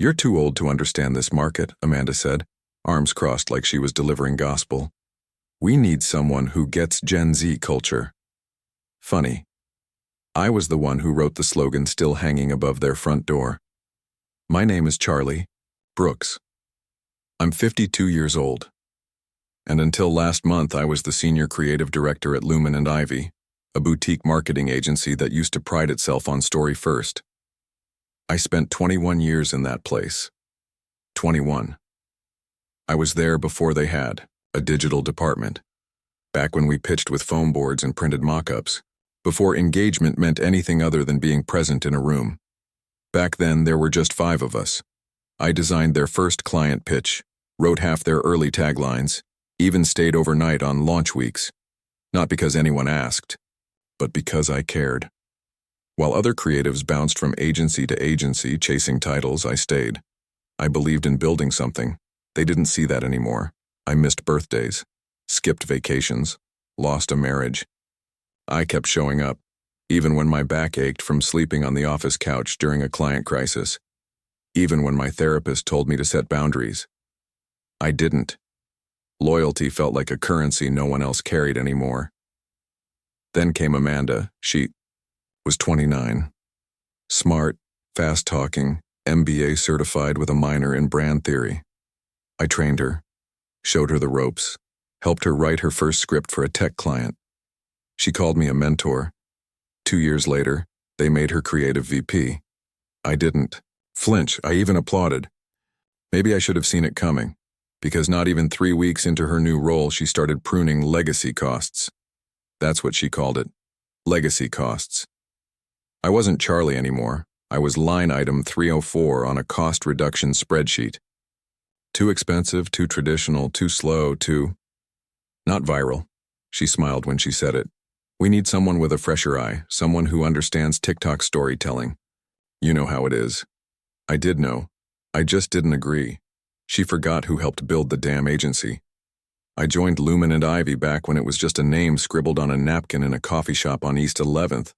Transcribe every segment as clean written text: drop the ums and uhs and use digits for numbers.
"You're too old to understand this market," Amanda said, arms crossed like she was delivering gospel. "We need someone who gets Gen Z culture." Funny. I was the one who wrote the slogan still hanging above their front door. My name is Charlie Brooks. I'm 52 years old. And until last month, I was the senior creative director at Lumen and Ivy, a boutique marketing agency that used to pride itself on story first. I spent 21 years in that place. 21. I was there before they had a digital department, back when we pitched with foam boards and printed mock-ups, before engagement meant anything other than being present in a room. Back then, there were just 5 of us. I designed their first client pitch, wrote half their early taglines, even stayed overnight on launch weeks, not because anyone asked, but because I cared. While other creatives bounced from agency to agency chasing titles, I stayed. I believed in building something. They didn't see that anymore. I missed birthdays, skipped vacations, lost a marriage. I kept showing up, even when my back ached from sleeping on the office couch during a client crisis, even when my therapist told me to set boundaries. I didn't. Loyalty felt like a currency no one else carried anymore. Then came Amanda. She was 29. Smart, fast-talking, MBA certified with a minor in brand theory. I trained her, showed her the ropes, helped her write her first script for a tech client. She called me a mentor. 2 years later, they made her creative VP. I didn't flinch. I even applauded. Maybe I should have seen it coming, because not even 3 weeks into her new role, she started pruning legacy costs. That's what she called it. Legacy costs. I wasn't Charlie anymore. I was line item 304 on a cost reduction spreadsheet. Too expensive, too traditional, too slow, too not viral. She smiled when she said it. We need someone with a fresher eye, someone who understands TikTok storytelling. You know how it is. I did know. I just didn't agree. She forgot who helped build the damn agency. I joined Lumen and Ivy back when it was just a name scribbled on a napkin in a coffee shop on East 11th,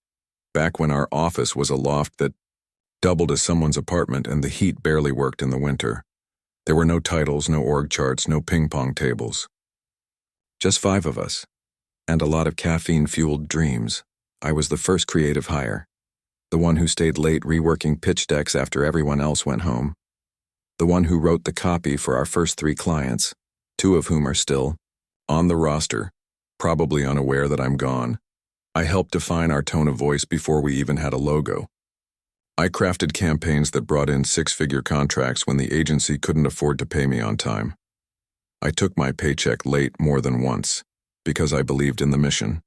back when our office was a loft that doubled as someone's apartment and the heat barely worked in the winter. There were no titles, no org charts, no ping-pong tables. Just 5 of us, and a lot of caffeine-fueled dreams. I was the first creative hire, the one who stayed late reworking pitch decks after everyone else went home, the one who wrote the copy for our first 3 clients, 2 of whom are still on the roster, probably unaware that I'm gone. I helped define our tone of voice before we even had a logo. I crafted campaigns that brought in 6-figure contracts when the agency couldn't afford to pay me on time. I took my paycheck late more than once, because I believed in the mission.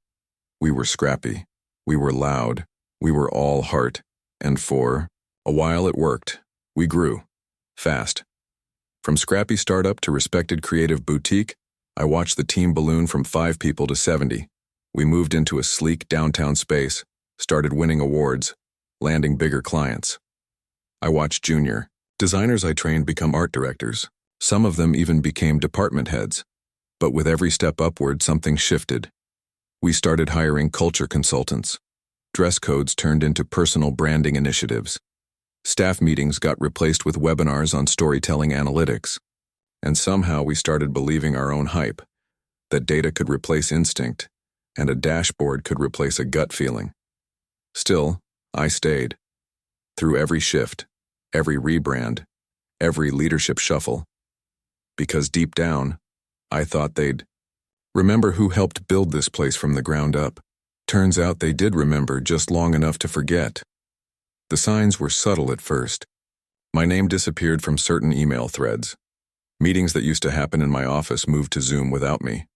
We were scrappy. We were loud. We were all heart. And for a while it worked. We grew. Fast. From scrappy startup to respected creative boutique, I watched the team balloon from 5 people to 70. We moved into a sleek downtown space, started winning awards, landing bigger clients. I watched junior designers I trained become art directors. Some of them even became department heads. But with every step upward, something shifted. We started hiring culture consultants. Dress codes turned into personal branding initiatives. Staff meetings got replaced with webinars on storytelling analytics. And somehow we started believing our own hype, that data could replace instinct, and a dashboard could replace a gut feeling. Still, I stayed. Through every shift, every rebrand, every leadership shuffle. Because deep down, I thought they'd remember who helped build this place from the ground up. Turns out they did remember just long enough to forget. The signs were subtle at first. My name disappeared from certain email threads. Meetings that used to happen in my office moved to Zoom without me.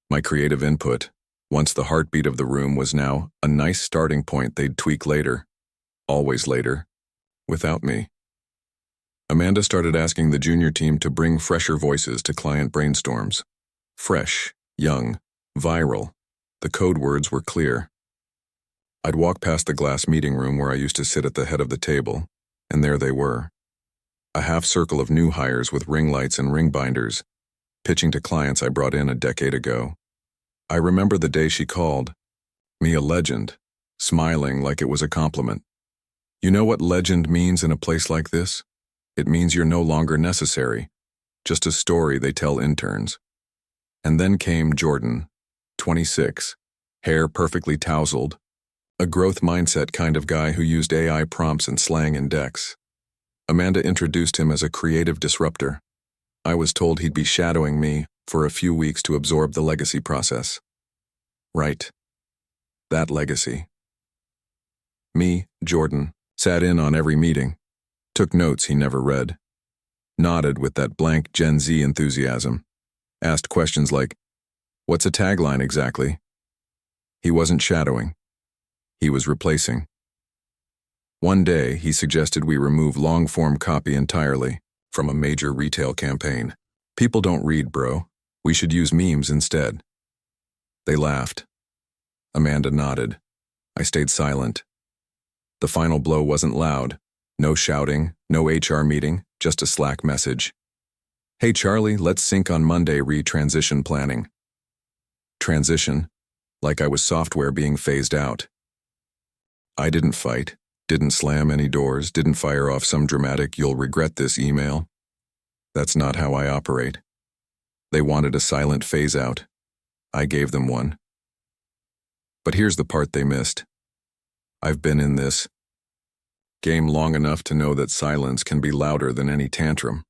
My creative input, once the heartbeat of the room, was now a nice starting point they'd tweak later. Always later. Without me. Amanda started asking the junior team to bring fresher voices to client brainstorms. Fresh, young, viral. The code words were clear. I'd walk past the glass meeting room where I used to sit at the head of the table, and there they were. A half circle of new hires with ring lights and ring binders, pitching to clients I brought in a decade ago. I remember the day she called me a legend, smiling like it was a compliment. You know what legend means in a place like this? It means you're no longer necessary, just a story they tell interns. And then came Jordan, 26, hair perfectly tousled, a growth mindset kind of guy who used AI prompts and slang in decks. Amanda introduced him as a creative disruptor. I was told he'd be shadowing me for a few weeks to absorb the legacy process. Right. That legacy. Me, Jordan, sat in on every meeting, took notes he never read, nodded with that blank Gen Z enthusiasm, asked questions like, "What's a tagline exactly?" He wasn't shadowing. He was replacing. One day, he suggested we remove long-form copy entirely from a major retail campaign. People don't read, bro. We should use memes instead. They laughed. Amanda nodded. I stayed silent. The final blow wasn't loud. No shouting, no HR meeting, just a Slack message. Hey Charlie, let's sync on Monday re-transition planning. Transition? Like I was software being phased out. I didn't fight, didn't slam any doors, didn't fire off some dramatic "you'll regret this" email. That's not how I operate. They wanted a silent phase out. I gave them one. But here's the part they missed. I've been in this game long enough to know that silence can be louder than any tantrum.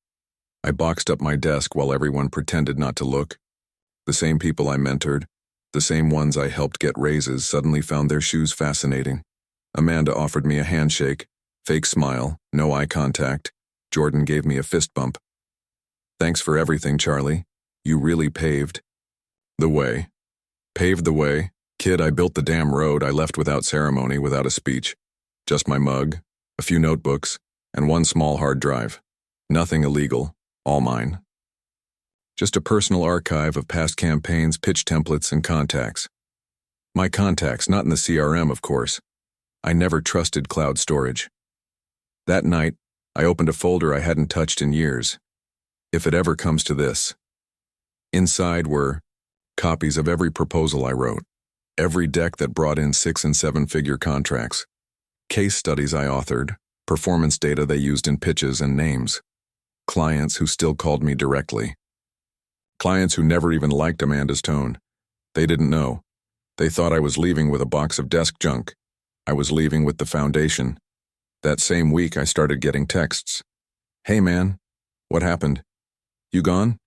I boxed up my desk while everyone pretended not to look. The same people I mentored, the same ones I helped get raises, suddenly found their shoes fascinating. Amanda offered me a handshake, fake smile, no eye contact. Jordan gave me a fist bump. Thanks for everything, Charlie. You really paved the way. Paved the way. Kid, I built the damn road. I left without ceremony, without a speech. Just my mug, a few notebooks, and one small hard drive. Nothing illegal, all mine. Just a personal archive of past campaigns, pitch templates, and contacts. My contacts, not in the CRM, of course. I never trusted cloud storage. That night, I opened a folder I hadn't touched in years. If it ever comes to this. Inside were copies of every proposal I wrote, every deck that brought in 6- and 7-figure contracts, case studies I authored, performance data they used in pitches, and names. Clients who still called me directly. Clients who never even liked Amanda's tone. They didn't know. They thought I was leaving with a box of desk junk. I was leaving with the foundation. That same week, I started getting texts. Hey man, what happened? You gone?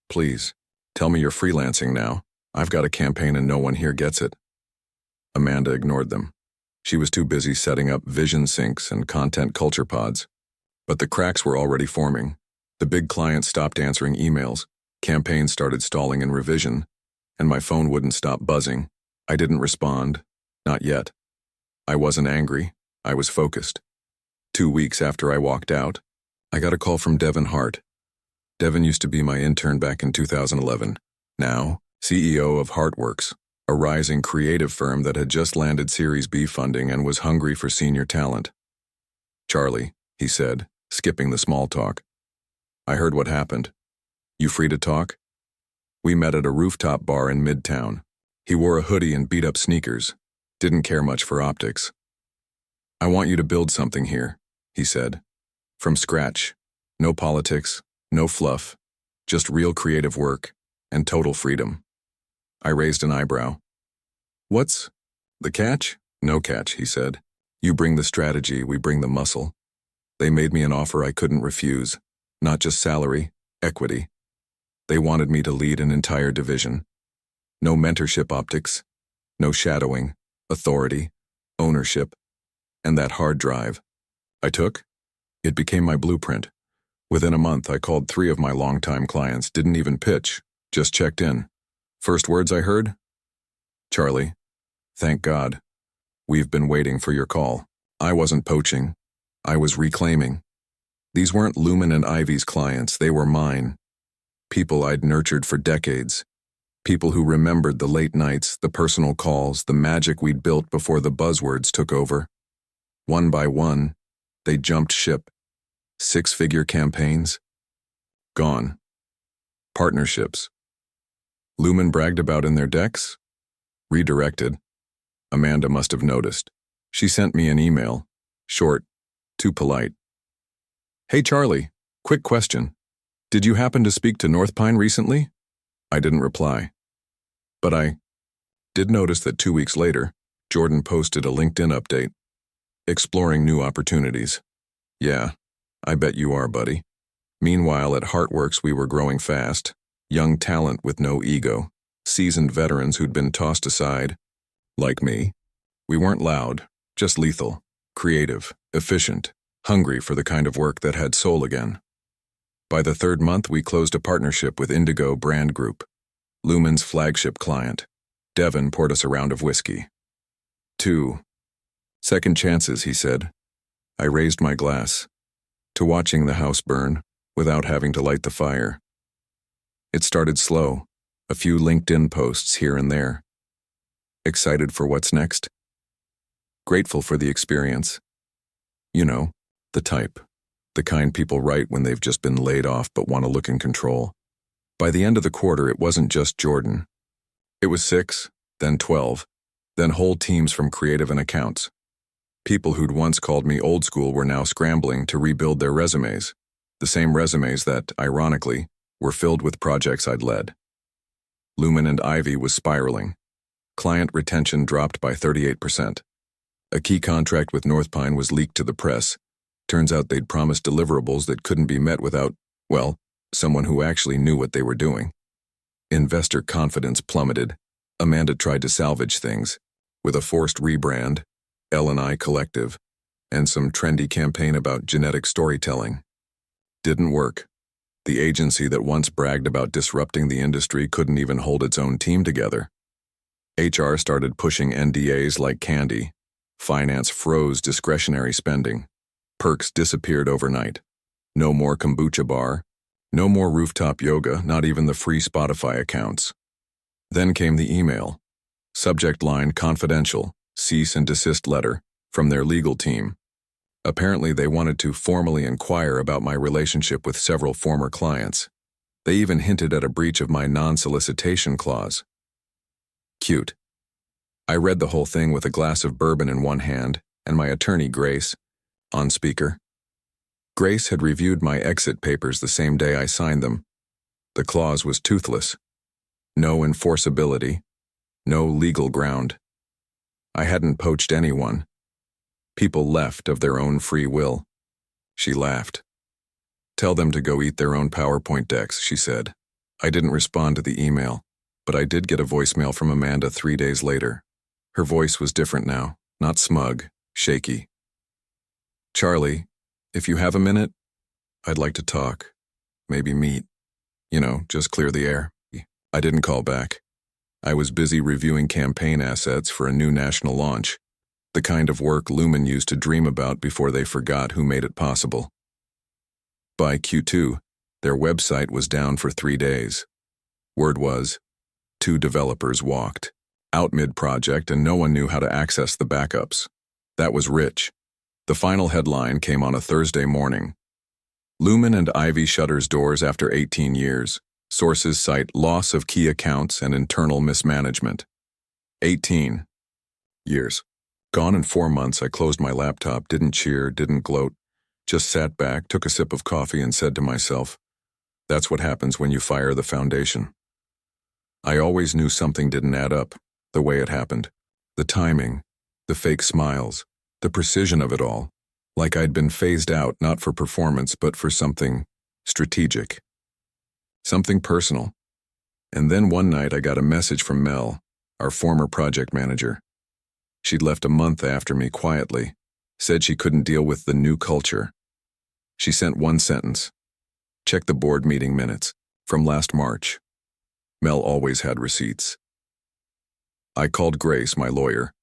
Please, tell me you're freelancing now. I've got a campaign and no one here gets it. Amanda ignored them. She was too busy setting up vision syncs and content culture pods. But the cracks were already forming. The big clients stopped answering emails, campaigns started stalling in revision, and my phone wouldn't stop buzzing. I didn't respond. Not yet. I wasn't angry. I was focused. 2 weeks after I walked out, I got a call from Devin Hart. Devin used to be my intern back in 2011. Now, CEO of Heartworks, a rising creative firm that had just landed Series B funding and was hungry for senior talent. Charlie, he said, skipping the small talk. I heard what happened. You free to talk? We met at a rooftop bar in Midtown. He wore a hoodie and beat-up sneakers. Didn't care much for optics. I want you to build something here, he said. From scratch. No politics, no fluff, just real creative work and total freedom. I raised an eyebrow. What's the catch? No catch, he said. You bring the strategy, we bring the muscle. They made me an offer I couldn't refuse. Not just salary, equity. They wanted me to lead an entire division. No mentorship optics, no shadowing, authority, ownership, and that hard drive. I took. It became my blueprint. Within a month, I called 3 of my longtime clients, didn't even pitch, just checked in. First words I heard? Charlie, thank God. We've been waiting for your call. I wasn't poaching. I was reclaiming. These weren't Lumen and Ivy's clients, they were mine. People I'd nurtured for decades. People who remembered the late nights, the personal calls, the magic we'd built before the buzzwords took over. One by one, they jumped ship. 6-figure campaigns? Gone. Partnerships. Lumen bragged about in their decks? Redirected. Amanda must have noticed. She sent me an email. Short, too polite. Hey Charlie, quick question. Did you happen to speak to North Pine recently? I didn't reply. But I did notice that 2 weeks later, Jordan posted a LinkedIn update, exploring new opportunities. Yeah, I bet you are, buddy. Meanwhile, at Heartworks we were growing fast, young talent with no ego, seasoned veterans who'd been tossed aside. Like me. We weren't loud, just lethal, creative, efficient, hungry for the kind of work that had soul again. By the third month, we closed a partnership with Indigo Brand Group, Lumen's flagship client. Devin poured us a round of whiskey. 2 second chances, he said. I raised my glass to watching the house burn without having to light the fire. It started slow, a few LinkedIn posts here and there. Excited for what's next? Grateful for the experience. You know, the type. The kind people write when they've just been laid off but want to look in control. By the end of the quarter, it wasn't just Jordan. It was 6, then 12, then whole teams from creative and accounts. People who'd once called me old school were now scrambling to rebuild their resumes, the same resumes that, ironically, were filled with projects I'd led. Lumen and Ivy was spiraling. Client retention dropped by 38%. A key contract with North Pine was leaked to the press. Turns out they'd promised deliverables that couldn't be met without, well, someone who actually knew what they were doing. Investor confidence plummeted. Amanda tried to salvage things with a forced rebrand, L&I Collective, and some trendy campaign about genetic storytelling. Didn't work. The agency that once bragged about disrupting the industry couldn't even hold its own team together. HR started pushing NDAs like candy. Finance froze discretionary spending. Perks disappeared overnight. No more kombucha bar. No more rooftop yoga, not even the free Spotify accounts. Then came the email. Subject line confidential, cease and desist letter, from their legal team. Apparently they wanted to formally inquire about my relationship with several former clients. They even hinted at a breach of my non-solicitation clause. Cute. I read the whole thing with a glass of bourbon in one hand and my attorney, Grace, on speaker. Grace had reviewed my exit papers the same day I signed them. The clause was toothless. No enforceability. No legal ground. I hadn't poached anyone. People left of their own free will. She laughed. Tell them to go eat their own PowerPoint decks, she said. I didn't respond to the email, but I did get a voicemail from Amanda 3 days later. Her voice was different now, not smug, shaky. Charlie, if you have a minute, I'd like to talk. Maybe meet. Just clear the air. I didn't call back. I was busy reviewing campaign assets for a new national launch, the kind of work Lumen used to dream about before they forgot who made it possible. By Q2, their website was down for 3 days. Word was, 2 developers walked out mid-project and no one knew how to access the backups. That was rich. The final headline came on a Thursday morning. Lumen and Ivy shutters doors after 18 years. Sources cite loss of key accounts and internal mismanagement. 18 years. Gone in 4 months, I closed my laptop, didn't cheer, didn't gloat, just sat back, took a sip of coffee and said to myself, that's what happens when you fire the foundation. I always knew something didn't add up, the way it happened. The timing, the fake smiles, the precision of it all, like I'd been phased out not for performance but for something strategic. Something personal. And then one night I got a message from Mel, our former project manager. She'd left a month after me quietly, said she couldn't deal with the new culture. She sent one sentence. Check the board meeting minutes, from last March. Mel always had receipts. I called Grace, my lawyer,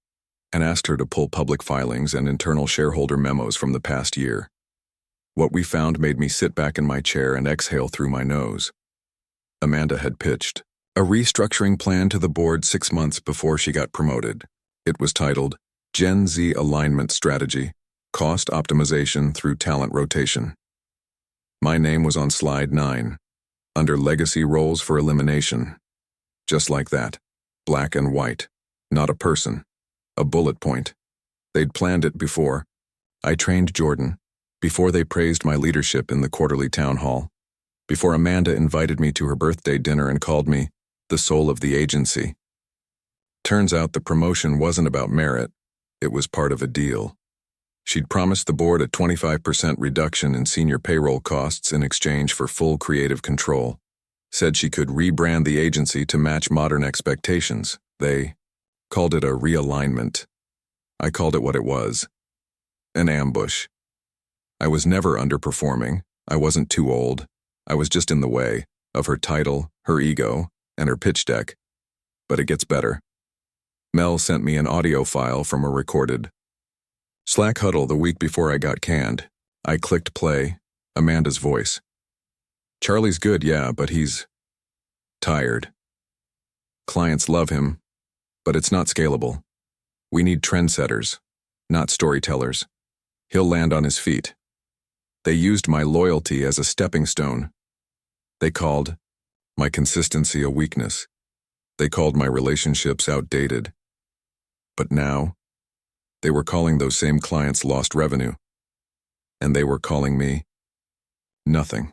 and asked her to pull public filings and internal shareholder memos from the past year. What we found made me sit back in my chair and exhale through my nose. Amanda had pitched a restructuring plan to the board 6 months before she got promoted. It was titled Gen Z Alignment Strategy, Cost Optimization Through Talent Rotation. My name was on slide 9, under Legacy Roles for Elimination. Just like that, black and white, not a person, a bullet point. They'd planned it before. I trained Jordan, Before they praised my leadership in the quarterly town hall, before Amanda invited me to her birthday dinner and called me the soul of the agency. Turns out the promotion wasn't about merit, it was part of a deal. She'd promised the board a 25% reduction in senior payroll costs in exchange for full creative control. Said she could rebrand the agency to match modern expectations. They called it a realignment. I called it what it was. An ambush. I was never underperforming. I wasn't too old. I was just in the way of her title, her ego, and her pitch deck. But it gets better. Mel sent me an audio file from a recorded Slack huddle the week before I got canned. I clicked play. Amanda's voice. Charlie's good, yeah, but he's tired. Clients love him, but it's not scalable. We need trendsetters, not storytellers. He'll land on his feet. They used my loyalty as a stepping stone. They called my consistency a weakness. They called my relationships outdated. But now, they were calling those same clients lost revenue. And they were calling me nothing.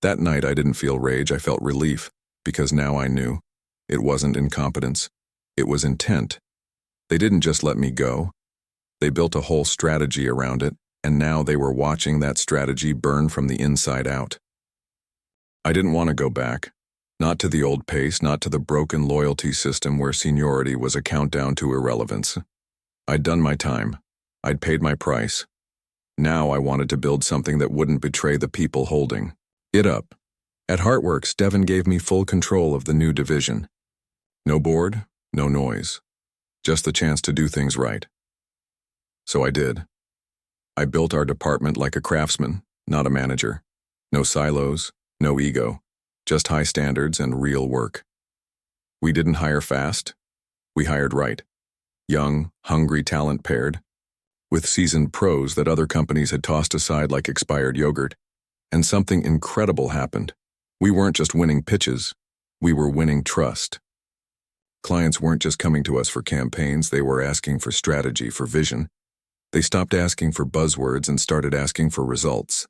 That night I didn't feel rage, I felt relief, because now I knew it wasn't incompetence, it was intent. They didn't just let me go. They built a whole strategy around it, and now they were watching that strategy burn from the inside out. I didn't want to go back. Not to the old pace, not to the broken loyalty system where seniority was a countdown to irrelevance. I'd done my time. I'd paid my price. Now I wanted to build something that wouldn't betray the people holding it up. At Heartworks, Devin gave me full control of the new division. No board, no noise. Just the chance to do things right. So I did. I built our department like a craftsman, not a manager. No silos, no ego. Just high standards and real work. We didn't hire fast. We hired right. Young, hungry talent paired with seasoned pros that other companies had tossed aside like expired yogurt. And something incredible happened. We weren't just winning pitches. We were winning trust. Clients weren't just coming to us for campaigns, they were asking for strategy, for vision. They stopped asking for buzzwords and started asking for results.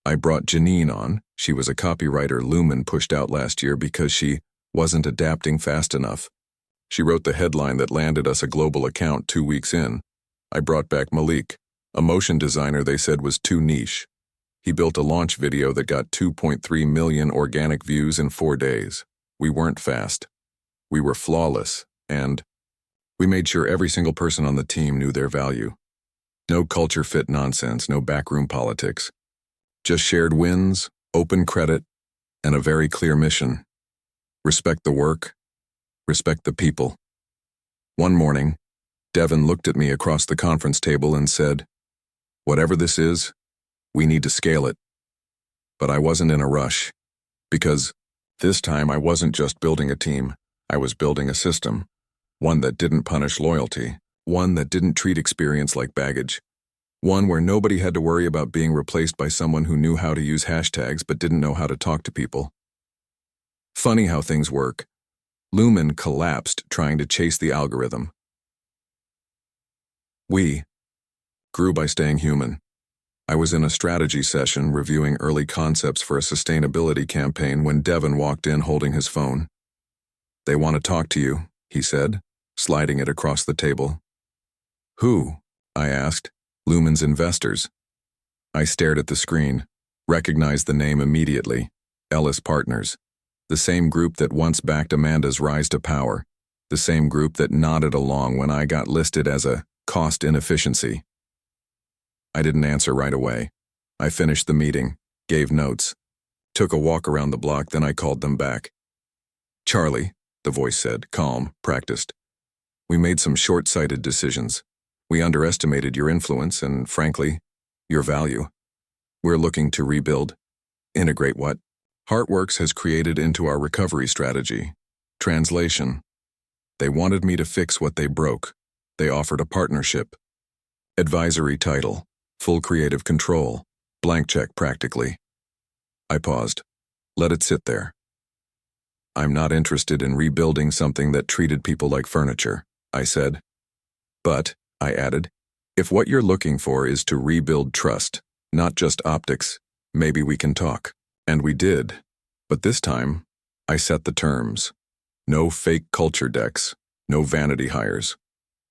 I brought Janine on. She was a copywriter Lumen pushed out last year because she wasn't adapting fast enough. She wrote the headline that landed us a global account 2 weeks in. I brought back Malik, a motion designer they said was too niche. He built a launch video that got 2.3 million organic views in 4 days. We weren't fast. We were flawless, and we made sure every single person on the team knew their value. No culture fit nonsense, no backroom politics. Just shared wins, open credit, and a very clear mission. Respect the work, respect the people. One morning, Devin looked at me across the conference table and said, "Whatever this is, we need to scale it." But I wasn't in a rush, because this time I wasn't just building a team, I was building a system. One that didn't punish loyalty, one that didn't treat experience like baggage. One where nobody had to worry about being replaced by someone who knew how to use hashtags but didn't know how to talk to people. Funny how things work. Lumen collapsed trying to chase the algorithm. We grew by staying human. I was in a strategy session reviewing early concepts for a sustainability campaign when Devin walked in holding his phone. "They want to talk to you," he said, sliding it across the table. "Who?" I asked. "Lumen's investors." I stared at the screen, recognized the name immediately. Ellis Partners. The same group that once backed Amanda's rise to power. The same group that nodded along when I got listed as a cost inefficiency. I didn't answer right away. I finished the meeting, gave notes, took a walk around the block, then I called them back. "Charlie," the voice said, calm, practiced. "We made some short-sighted decisions. We underestimated your influence and, frankly, your value. We're looking to rebuild, integrate what Heartworks has created into our recovery strategy." Translation: they wanted me to fix what they broke. They offered a partnership. Advisory title, full creative control, blank check practically. I paused. Let it sit there. "I'm not interested in rebuilding something that treated people like furniture," I said. "But," I added, If what you're looking for is to rebuild trust, not just optics, maybe we can talk. And we did. But this time, I set the terms. No fake culture decks, no vanity hires.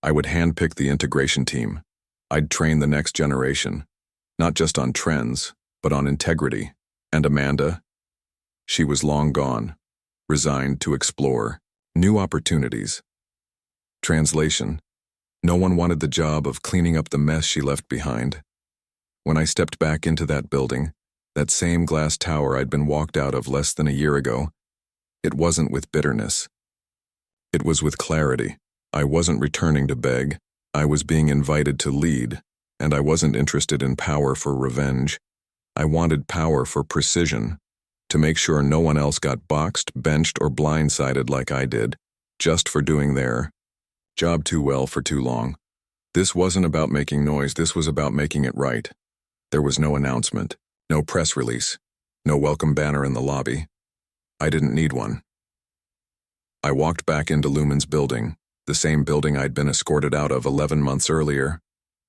I would handpick the integration team. I'd train the next generation, not just on trends, but on integrity. And Amanda? She was long gone, resigned to explore new opportunities. Translation: no one wanted the job of cleaning up the mess she left behind. When I stepped back into that building, that same glass tower I'd been walked out of less than a year ago, it wasn't with bitterness. It was with clarity. I wasn't returning to beg. I was being invited to lead, and I wasn't interested in power for revenge. I wanted power for precision, to make sure no one else got boxed, benched, or blindsided like I did, just for doing their job too well for too long. This wasn't about making noise, this was about making it right. There was no announcement, no press release, no welcome banner in the lobby. I didn't need one. I walked back into Lumen's building, the same building I'd been escorted out of 11 months earlier.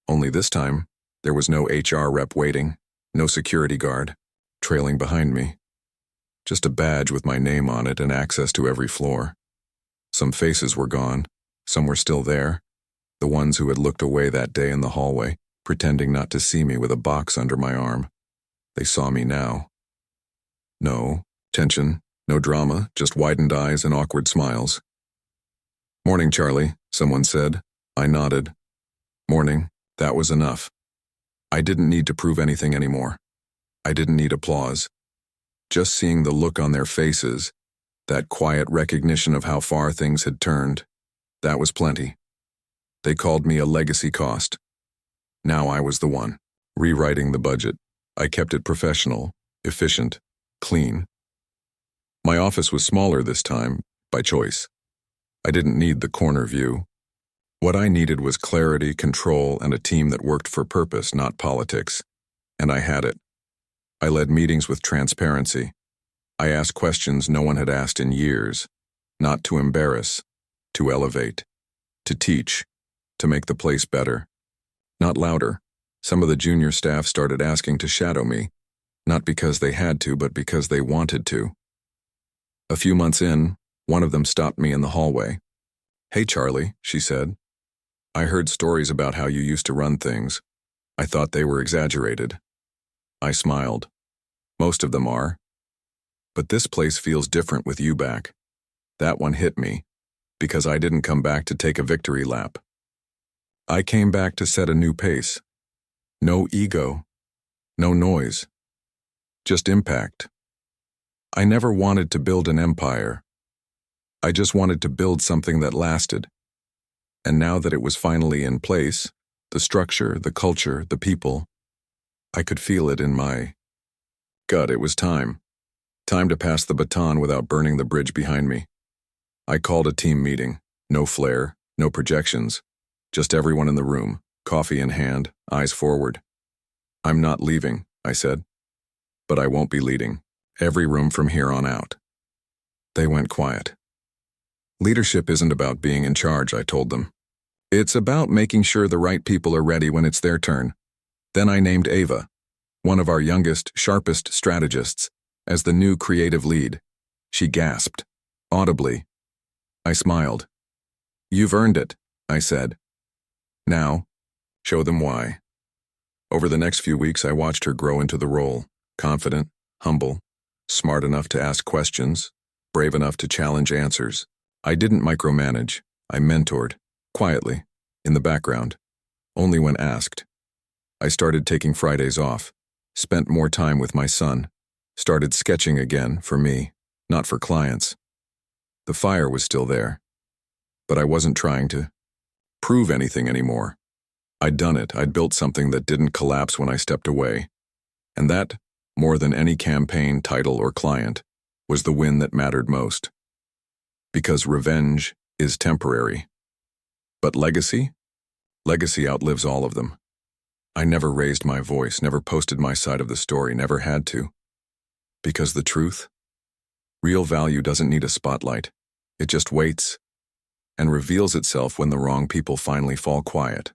Only this time, there was no HR rep waiting, no security guard, trailing behind me. Just a badge with my name on it and access to every floor. Some faces were gone, some were still there, the ones who had looked away that day in the hallway, pretending not to see me with a box under my arm. They saw me now. No tension, no drama, just widened eyes and awkward smiles. "Morning, Charlie," someone said. I nodded. Morning, that was enough. I didn't need to prove anything anymore. I didn't need applause. Just seeing the look on their faces, that quiet recognition of how far things had turned, that was plenty. They called me a legacy cost. Now I was the one, rewriting the budget. I kept it professional, efficient, clean. My office was smaller this time, by choice. I didn't need the corner view. What I needed was clarity, control, and a team that worked for purpose, not politics. And I had it. I led meetings with transparency. I asked questions no one had asked in years, not to embarrass, to elevate, to teach, to make the place better. Not louder. Some of the junior staff started asking to shadow me, not because they had to, but because they wanted to. A few months in, one of them stopped me in the hallway. "Hey, Charlie," she said. "I heard stories about how you used to run things. I thought they were exaggerated." I smiled. Most of them are. But this place feels different with you back. That one hit me, because I didn't come back to take a victory lap. I came back to set a new pace. No ego, no noise, just impact. I never wanted to build an empire. I just wanted to build something that lasted. And now that it was finally in place, the structure, the culture, the people, I could feel it in my gut. It was time. Time to pass the baton without burning the bridge behind me. I called a team meeting. No flair, no projections. Just everyone in the room, coffee in hand, eyes forward. "I'm not leaving," I said. "But I won't be leading. Every room from here on out." They went quiet. "Leadership isn't about being in charge," I told them. "It's about making sure the right people are ready when it's their turn." Then I named Ava, one of our youngest, sharpest strategists, as the new creative lead. She gasped, audibly. I smiled. "You've earned it," I said. "Now, show them why." Over the next few weeks, I watched her grow into the role, confident, humble, smart enough to ask questions, brave enough to challenge answers. I didn't micromanage. I mentored, quietly, in the background, only when asked. I started taking Fridays off, spent more time with my son, started sketching again for me, not for clients. The fire was still there, but I wasn't trying to prove anything anymore. I'd done it. I'd built something that didn't collapse when I stepped away. And that, more than any campaign, title, or client, was the win that mattered most. Because revenge is temporary. But legacy? Legacy outlives all of them. I never raised my voice, never posted my side of the story, never had to. Because the truth? Real value doesn't need a spotlight. It just waits and reveals itself when the wrong people finally fall quiet.